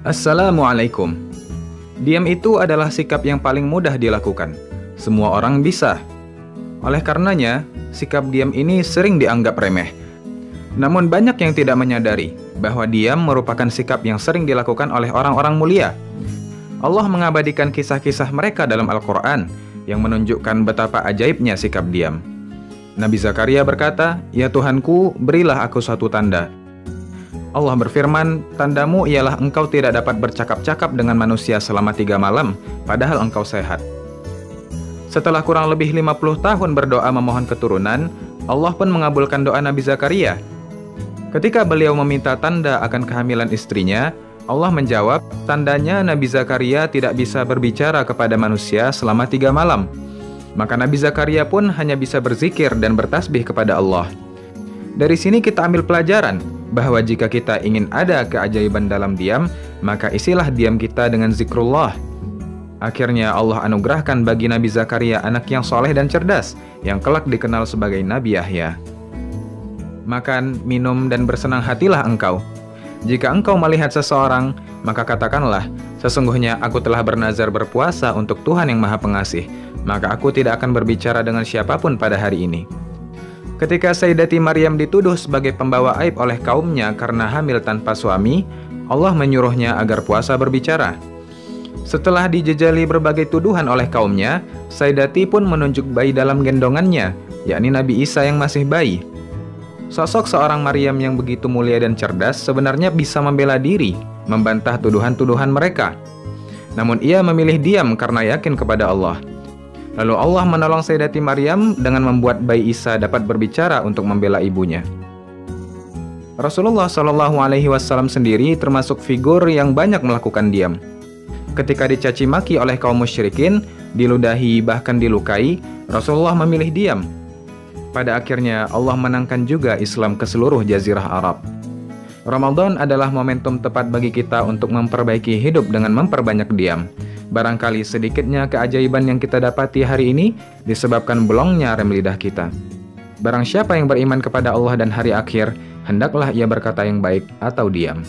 Assalamualaikum. Diam itu adalah sikap yang paling mudah dilakukan. Semua orang bisa. Oleh karenanya, sikap diam ini sering dianggap remeh. Namun banyak yang tidak menyadari bahwa diam merupakan sikap yang sering dilakukan oleh orang-orang mulia. Allah mengabadikan kisah-kisah mereka dalam Al-Quran yang menunjukkan betapa ajaibnya sikap diam. Nabi Zakaria berkata, "Ya Tuhanku, berilah aku suatu tanda." Allah berfirman, "Tandamu ialah engkau tidak dapat bercakap-cakap dengan manusia selama 3 malam, padahal engkau sehat." Setelah kurang lebih 50 tahun berdoa memohon keturunan, Allah pun mengabulkan doa Nabi Zakaria. Ketika beliau meminta tanda akan kehamilan istrinya, Allah menjawab, tandanya Nabi Zakaria tidak bisa berbicara kepada manusia selama 3 malam. Maka Nabi Zakaria pun hanya bisa berzikir dan bertasbih kepada Allah. Dari sini kita ambil pelajaran bahwa jika kita ingin ada keajaiban dalam diam, maka isilah diam kita dengan zikrullah. Akhirnya Allah anugerahkan bagi Nabi Zakaria anak yang soleh dan cerdas, yang kelak dikenal sebagai Nabi Yahya. Makan, minum, dan bersenang hatilah engkau. Jika engkau melihat seseorang, maka katakanlah, sesungguhnya aku telah bernazar berpuasa untuk Tuhan yang Maha Pengasih, maka aku tidak akan berbicara dengan siapapun pada hari ini. Ketika Sayyidati Maryam dituduh sebagai pembawa aib oleh kaumnya karena hamil tanpa suami, Allah menyuruhnya agar puasa berbicara. Setelah dijejali berbagai tuduhan oleh kaumnya, Sayyidati pun menunjuk bayi dalam gendongannya, yakni Nabi Isa yang masih bayi. Sosok seorang Maryam yang begitu mulia dan cerdas sebenarnya bisa membela diri, membantah tuduhan-tuduhan mereka. Namun ia memilih diam karena yakin kepada Allah. Lalu Allah menolong Sayyidati Maryam dengan membuat bayi Isa dapat berbicara untuk membela ibunya. Rasulullah SAW sendiri termasuk figur yang banyak melakukan diam. Ketika dicaci maki oleh kaum musyrikin, diludahi bahkan dilukai, Rasulullah memilih diam. Pada akhirnya Allah menangkan juga Islam ke seluruh jazirah Arab. Ramadan adalah momentum tepat bagi kita untuk memperbaiki hidup dengan memperbanyak diam. Barangkali sedikitnya keajaiban yang kita dapati hari ini disebabkan belongnya rem lidah kita. Barang siapa yang beriman kepada Allah dan hari akhir, hendaklah ia berkata yang baik atau diam.